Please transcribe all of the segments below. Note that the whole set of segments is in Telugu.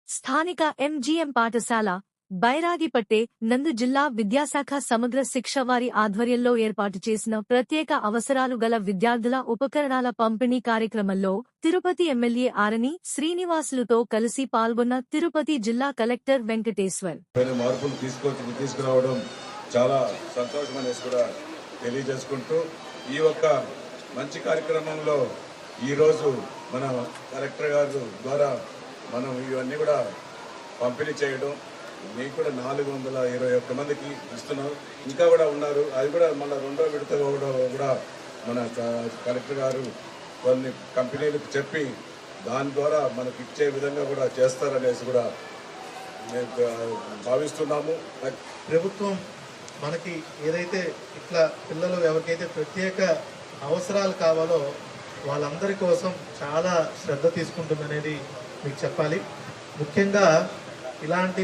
స్థానిక ఎంజీఎం పాఠశాల బైరాగిపట్టే నందు జిల్లా విద్యాశాఖ సమగ్ర శిక్ష వారి ఆధ్వర్యంలో ఏర్పాటు చేసిన ప్రత్యేక అవసరాలు గల విద్యార్థుల ఉపకరణాల పంపిణీ కార్యక్రమంలో తిరుపతి ఎమ్మెల్యే ఆరణి శ్రీనివాసులుతో కలిసి పాల్గొన్న తిరుపతి జిల్లా కలెక్టర్ వెంకటేశ్వర్. మార్పులు తీసుకురావడం చాలా సంతోషమనేసి కూడా తెలియజేసుకుంటూ ఈ ఒక్క మంచి కార్యక్రమంలో ఈరోజు మన కలెక్టర్ గారు ద్వారా మనం ఇవన్నీ కూడా పంపిణీ చేయడం, మీకు కూడా 421 మందికి ఇస్తున్నాం. ఇంకా కూడా ఉన్నారు, అది కూడా మళ్ళీ రెండో విడత కూడా మన కలెక్టర్ గారు కొన్ని కంపెనీలకు చెప్పి దాని ద్వారా మనకి ఇచ్చే విధంగా కూడా చేస్తారనేసి కూడా మేము భావిస్తున్నాము. ప్రభుత్వం మనకి ఏదైతే ఇట్లా పిల్లలు ఎవరికైతే ప్రత్యేక అవసరాలు కావాలో వాళ్ళందరి కోసం చాలా శ్రద్ధ తీసుకుంటుందనేది మీకు చెప్పాలి. ముఖ్యంగా ఇలాంటి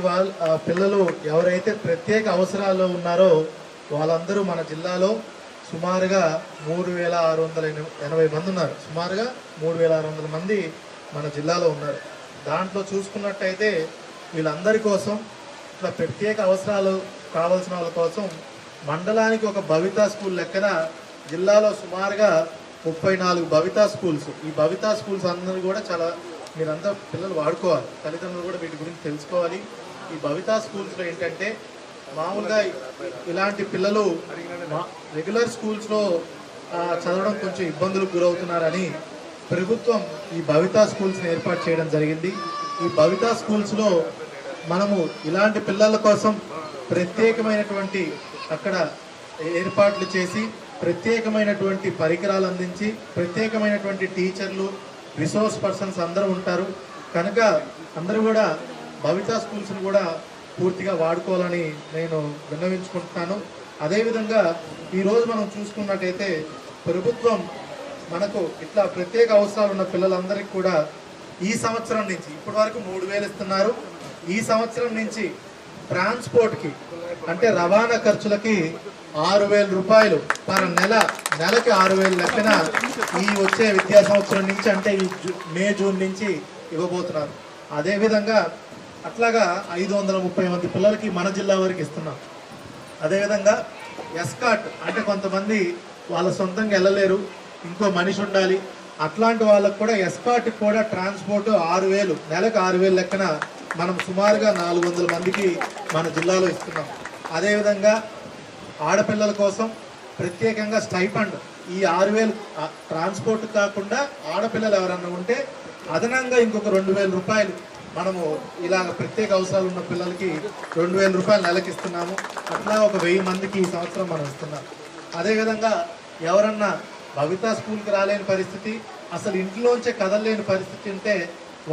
పిల్లలు ఎవరైతే ప్రత్యేక అవసరాల్లో ఉన్నారో వాళ్ళందరూ మన జిల్లాలో సుమారుగా 3680 మంది ఉన్నారు. సుమారుగా 3600 మంది మన జిల్లాలో ఉన్నారు. దాంట్లో చూసుకున్నట్టయితే వీళ్ళందరి కోసం ఇట్లా ప్రత్యేక అవసరాలు కావాల్సిన వాళ్ళ కోసం మండలానికి ఒక భవితా స్కూల్ లెక్కన జిల్లాలో సుమారుగా 34 భవితా స్కూల్స్. ఈ భవితా స్కూల్స్ అందరూ కూడా చాలా మీరంతా పిల్లలు వాడుకోవాలి, తల్లిదండ్రులు కూడా వీటి గురించి తెలుసుకోవాలి. ఈ భవితా స్కూల్స్లో ఏంటంటే మామూలుగా ఇలాంటి పిల్లలు రెగ్యులర్ స్కూల్స్లో చదవడం కొంచెం ఇబ్బందులకు గురవుతున్నారని ప్రభుత్వం ఈ భవితా స్కూల్స్ని ఏర్పాటు చేయడం జరిగింది. ఈ భవితా స్కూల్స్లో మనము ఇలాంటి పిల్లల కోసం ప్రత్యేకమైనటువంటి అక్కడ ఏర్పాట్లు చేసి ప్రత్యేకమైనటువంటి పరికరాలు అందించి ప్రత్యేకమైనటువంటి టీచర్లు, రిసోర్స్ పర్సన్స్ అందరూ ఉంటారు కనుక అందరూ కూడా భవితా స్కూల్స్ని కూడా పూర్తిగా వాడుకోవాలని నేను విన్నవించుకుంటున్నాను. అదేవిధంగా ఈరోజు మనం చూసుకున్నట్టయితే ప్రభుత్వం మనకు ఇట్లా ప్రత్యేక అవసరాలు ఉన్న పిల్లలందరికీ కూడా ఈ సంవత్సరం నుంచి ఇప్పటి వరకు 3000 ఇస్తున్నారు. ఈ సంవత్సరం నుంచి ట్రాన్స్పోర్ట్కి అంటే రవాణా ఖర్చులకి 6000 రూపాయలు పర్ నెలకి 6000 లెక్కన ఈ వచ్చే విద్యా సంవత్సరం నుంచి అంటే ఈ మే జూన్ నుంచి ఇవ్వబోతున్నారు. అదేవిధంగా అట్లాగా 530 మంది పిల్లలకి మన జిల్లా వరకు ఇస్తున్నాం. అదేవిధంగా ఎస్కాట్ అంటే కొంతమంది వాళ్ళ సొంతంగా వెళ్ళలేరు, ఇంకో మనిషి ఉండాలి, అట్లాంటి వాళ్ళకు కూడా ఎస్కాట్కి కూడా ట్రాన్స్పోర్ట్ 6000 నెలకు 6000 లెక్కన మనం సుమారుగా 400 మందికి మన జిల్లాలో ఇస్తున్నాం. అదేవిధంగా ఆడపిల్లల కోసం ప్రత్యేకంగా స్టైఫండ్ ఈ 6000 ట్రాన్స్పోర్ట్ కాకుండా ఆడపిల్లలు ఎవరన్నా ఉంటే అదనంగా ఇంకొక 2000 రూపాయలు మనము ఇలాగ ప్రత్యేక అవసరాలు ఉన్న పిల్లలకి 2000 రూపాయలు నెలకి ఇస్తున్నాము. అట్లా ఒక 1000 మందికి ఈ సంవత్సరం మనం ఇస్తున్నాం. అదేవిధంగా ఎవరన్నా భవితా స్కూల్కి రాలేని పరిస్థితి, అసలు ఇంట్లోంచే కదలలేని పరిస్థితి ఉంటే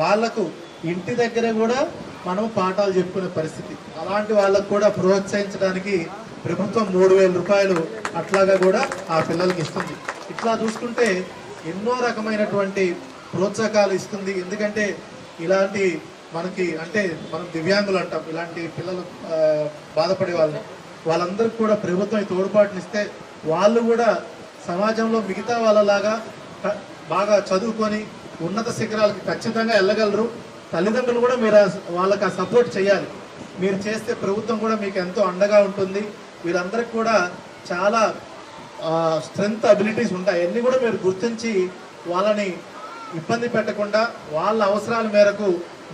వాళ్లకు ఇంటి దగ్గరే కూడా మనం పాఠాలు చెప్పుకునే పరిస్థితి, అలాంటి వాళ్ళకు కూడా ప్రోత్సహించడానికి ప్రభుత్వం 3000 రూపాయలు అట్లాగా కూడా ఆ పిల్లలకి ఇస్తుంది. ఇట్లా చూసుకుంటే ఎన్నో రకమైనటువంటి ప్రోత్సాహకాలు ఇస్తుంది. ఎందుకంటే ఇలాంటి మనకి అంటే మనం దివ్యాంగులు అంటాం, ఇలాంటి పిల్లలు బాధపడే వాళ్ళందరికీ కూడా ప్రభుత్వం తోడ్పాటునిస్తే వాళ్ళు కూడా సమాజంలో మిగతా వాళ్ళలాగా బాగా చదువుకొని ఉన్నత శిఖరాలకి ఖచ్చితంగా వెళ్ళగలరు. తల్లిదండ్రులు కూడా మీరు వాళ్ళకి ఆ సపోర్ట్ చేయాలి. మీరు చేస్తే ప్రభుత్వం కూడా మీకు ఎంతో అండగా ఉంటుంది. వీళ్ళందరికీ కూడా చాలా స్ట్రెంగ్త్ అబిలిటీస్ ఉంటాయి, అన్నీ కూడా మీరు గుర్తించి వాళ్ళని ఇబ్బంది పెట్టకుండా వాళ్ళ అవసరాల మేరకు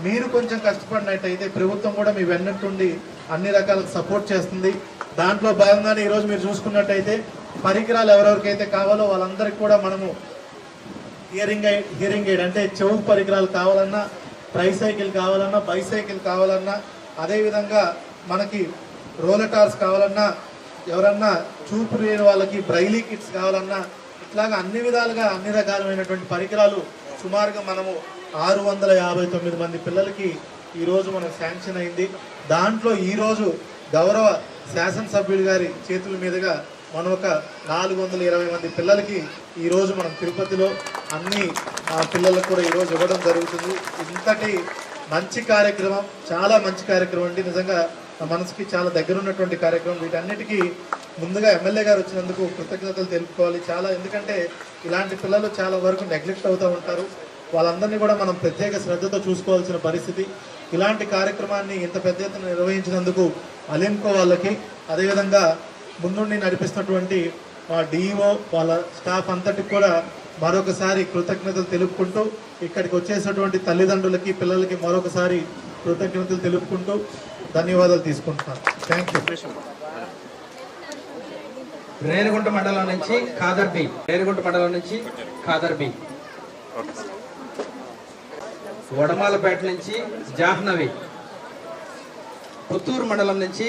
మీరు కొంచెం కష్టపడినట్టయితే ప్రభుత్వం కూడా మీ వెన్నట్టుండి అన్ని రకాల సపోర్ట్ చేస్తుంది. దాంట్లో భాగంగానే ఈరోజు మీరు చూసుకున్నట్టయితే పరికరాలు ఎవరెవరికైతే కావాలో వాళ్ళందరికీ కూడా మనము హియరింగ్ ఎయిడ్ అంటే చెవు పరికరాలు కావాలన్నా, ట్రైసైకిల్ కావాలన్నా, బైసైకిల్ కావాలన్నా, అదేవిధంగా మనకి రోలటార్స్ కావాలన్నా, ఎవరన్నా చూపు లేని వాళ్ళకి బ్రైలీ కిట్స్ కావాలన్నా, ఇట్లాగా అన్ని విధాలుగా అన్ని రకాలైనటువంటి పరికరాలు సుమారుగా మనము 659 మంది పిల్లలకి ఈరోజు మనం శాంక్షన్ అయింది. దాంట్లో ఈరోజు గౌరవ శాసనసభ్యులు గారి చేతుల మీదుగా మనం ఒక 420 మంది పిల్లలకి ఈరోజు మనం తిరుపతిలో అన్ని పిల్లలకు కూడా ఈరోజు ఇవ్వడం జరుగుతుంది. ఇంతటి మంచి కార్యక్రమం, చాలా మంచి కార్యక్రమం అండి. నిజంగా నా మనసుకి చాలా దగ్గర ఉన్నటువంటి కార్యక్రమం. వీటన్నిటికీ ముందుగా ఎమ్మెల్యే గారు వచ్చినందుకు కృతజ్ఞతలు తెలుపుకోవాలి చాలా. ఎందుకంటే ఇలాంటి పిల్లలు చాలా వరకు నెగ్లెక్ట్ అవుతూ ఉంటారు. వాళ్ళందరినీ కూడా మనం ప్రత్యేక శ్రద్ధతో చూసుకోవాల్సిన పరిస్థితి. ఇలాంటి కార్యక్రమాన్ని ఇంత పెద్ద ఎత్తున నిర్వహించినందుకు అలింకో వాళ్ళకి, అదేవిధంగా ముందుండి నడిపిస్తున్నటువంటి మా డిఈఓ వాళ్ళ స్టాఫ్ అంతటికి కూడా మరొకసారి కృతజ్ఞతలు తెలుపుకుంటూ, ఇక్కడికి వచ్చేసినటువంటి తల్లిదండ్రులకి పిల్లలకి మరొకసారి కృతజ్ఞతలు తెలుపుకుంటూ ధన్యవాదాలు తీసుకుంటున్నాను. Thank you. రేణిగుంట మండలం నుంచి ఖాదర్ బి, రేణిగుంట మండలం నుంచి ఖాదర్ బి, వడమాలపేట నుంచి జాహ్నవి, పుత్తూరు మండలం నుంచి